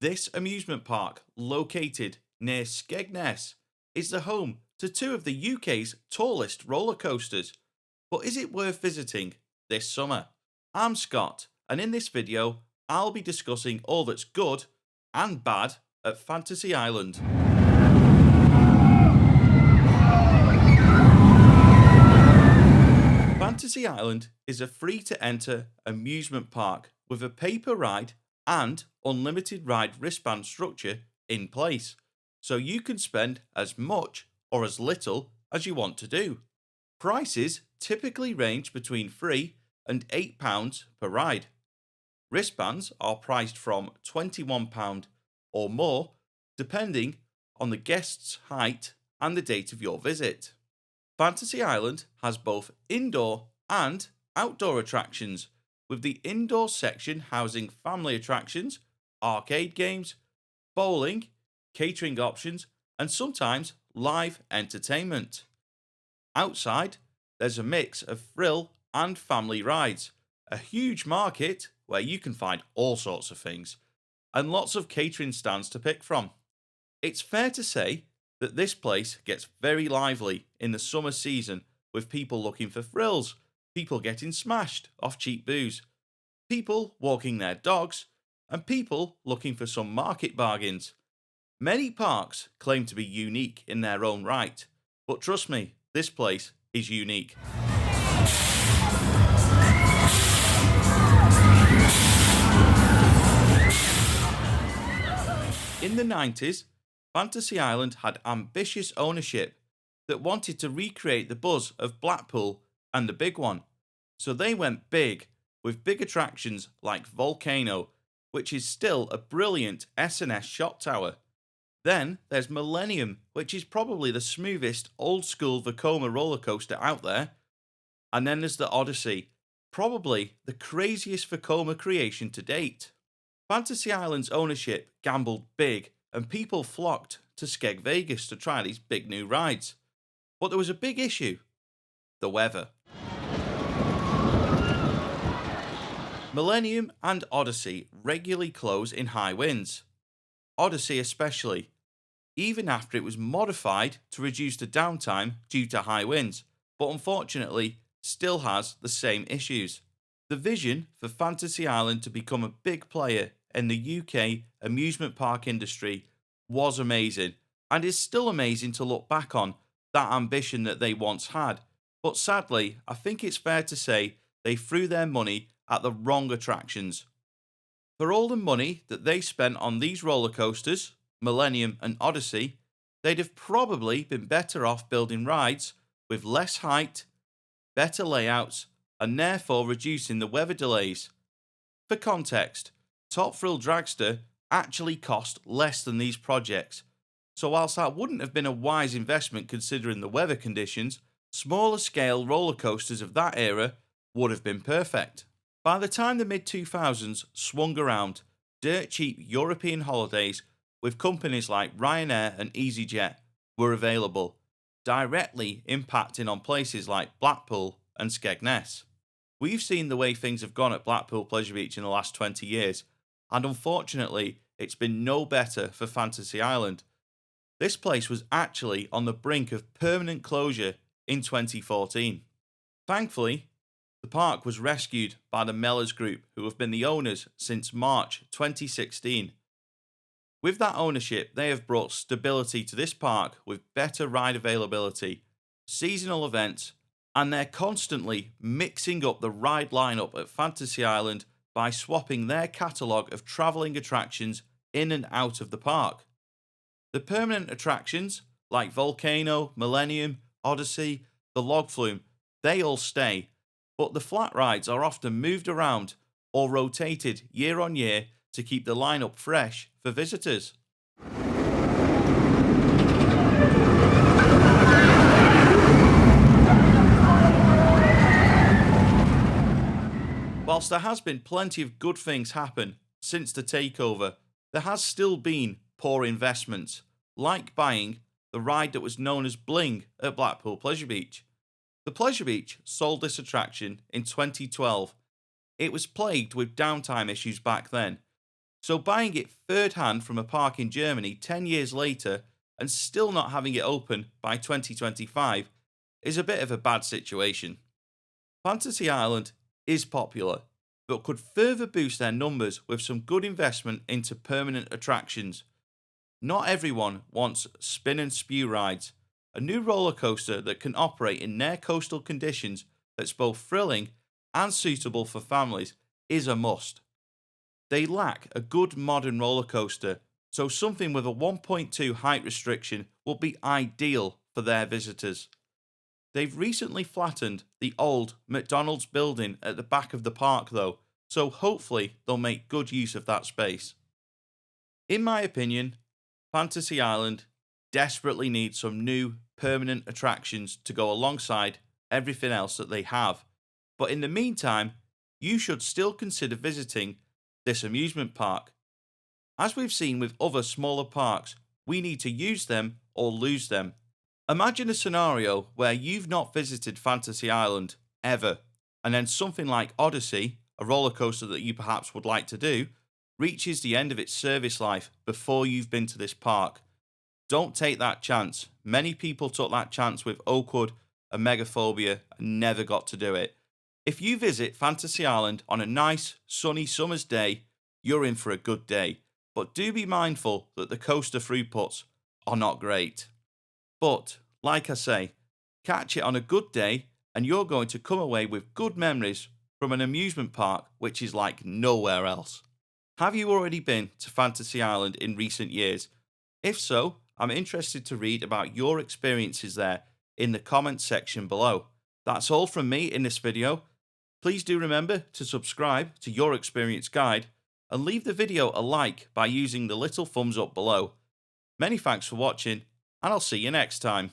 This amusement park, located near Skegness, is the home to two of the UK's tallest roller coasters. But is it worth visiting this summer? I'm Scott, and in this video, I'll be discussing all that's good and bad at Fantasy Island. Fantasy Island is a free to enter amusement park with a paper ride and unlimited ride wristband structure in place, so you can spend as much or as little as you want to do. Prices typically range between £3 and £8 per ride. Wristbands are priced from £21 or more, depending on the guest's height and the date of your visit. Fantasy Island has both indoor and outdoor attractions, with the indoor section housing family attractions, arcade games, bowling, catering options, and sometimes live entertainment. Outside, there's a mix of thrill and family rides, a huge market where you can find all sorts of things, and lots of catering stands to pick from. It's fair to say that this place gets very lively in the summer season, with people looking for thrills, people getting smashed off cheap booze, people walking their dogs, and people looking for some market bargains. Many parks claim to be unique in their own right, but trust me, this place is unique. In the 90s, Fantasy Island had ambitious ownership that wanted to recreate the buzz of Blackpool and the big one. So they went big with big attractions like Volcano, which is still a brilliant S&S shot tower. Then there's Millennium, which is probably the smoothest old school Vekoma roller coaster out there. And then there's the Odyssey, probably the craziest Vekoma creation to date. Fantasy Island's ownership gambled big, and people flocked to Skeg Vegas to try these big new rides. But there was a big issue: the weather. Millennium and Odyssey regularly close in high winds. Odyssey especially, even after it was modified to reduce the downtime due to high winds, but unfortunately still has the same issues. The vision for Fantasy Island to become a big player in the UK amusement park industry was amazing, and is still amazing to look back on that ambition that they once had. But sadly, I think it's fair to say they threw their money at the wrong attractions. For all the money that they spent on these roller coasters, Millennium and Odyssey, they'd have probably been better off building rides with less height, better layouts, and therefore reducing the weather delays. For context, Top Thrill Dragster actually cost less than these projects, so whilst that wouldn't have been a wise investment considering the weather conditions, smaller scale roller coasters of that era would have been perfect. By the time the mid 2000s swung around, dirt cheap European holidays with companies like Ryanair and EasyJet were available, directly impacting on places like Blackpool and Skegness. We've seen the way things have gone at Blackpool Pleasure Beach in the last 20 years, and unfortunately, it's been no better for Fantasy Island. This place was actually on the brink of permanent closure in 2014. Thankfully, the park was rescued by the Mellors Group, who have been the owners since March 2016. With that ownership, they have brought stability to this park with better ride availability, seasonal events, and they're constantly mixing up the ride lineup at Fantasy Island by swapping their catalogue of travelling attractions in and out of the park. The permanent attractions, like Volcano, Millennium, Odyssey, the Log Flume, they all stay, but the flat rides are often moved around or rotated year on year to keep the lineup fresh for visitors. Whilst there has been plenty of good things happen since the takeover, there has still been poor investments, like buying the ride that was known as Bling at Blackpool Pleasure Beach. The Pleasure Beach sold this attraction in 2012. It was plagued with downtime issues back then, So buying it third hand from a park in Germany 10 years later and still not having it open by 2025 is a bit of a bad situation. Fantasy Island is popular, but could further boost their numbers with some good investment into permanent attractions. Not everyone wants spin and spew rides. A new roller coaster that can operate in near coastal conditions that's both thrilling and suitable for families is a must. They lack a good modern roller coaster, so something with a 1.2 height restriction will be ideal for their visitors. They've recently flattened the old McDonald's building at the back of the park though, so hopefully they'll make good use of that space. In my opinion, Fantasy Island desperately needs some new permanent attractions to go alongside everything else that they have. But in the meantime, you should still consider visiting this amusement park. As we've seen with other smaller parks, we need to use them or lose them. Imagine a scenario where you've not visited Fantasy Island ever, and then something like Odyssey, a roller coaster that you perhaps would like to do, reaches the end of its service life before you've been to this park. Don't take that chance. Many people took that chance with Oakwood and Megaphobia and never got to do it. If you visit Fantasy Island on a nice, sunny summer's day, you're in for a good day. But do be mindful that the coaster throughputs are not great. But, like I say, catch it on a good day and you're going to come away with good memories from an amusement park which is like nowhere else. Have you already been to Fantasy Island in recent years? If so, I'm interested to read about your experiences there in the comments section below. That's all from me in this video. Please do remember to subscribe to Your Experience Guide and leave the video a like by using the little thumbs up below. Many thanks for watching, and I'll see you next time.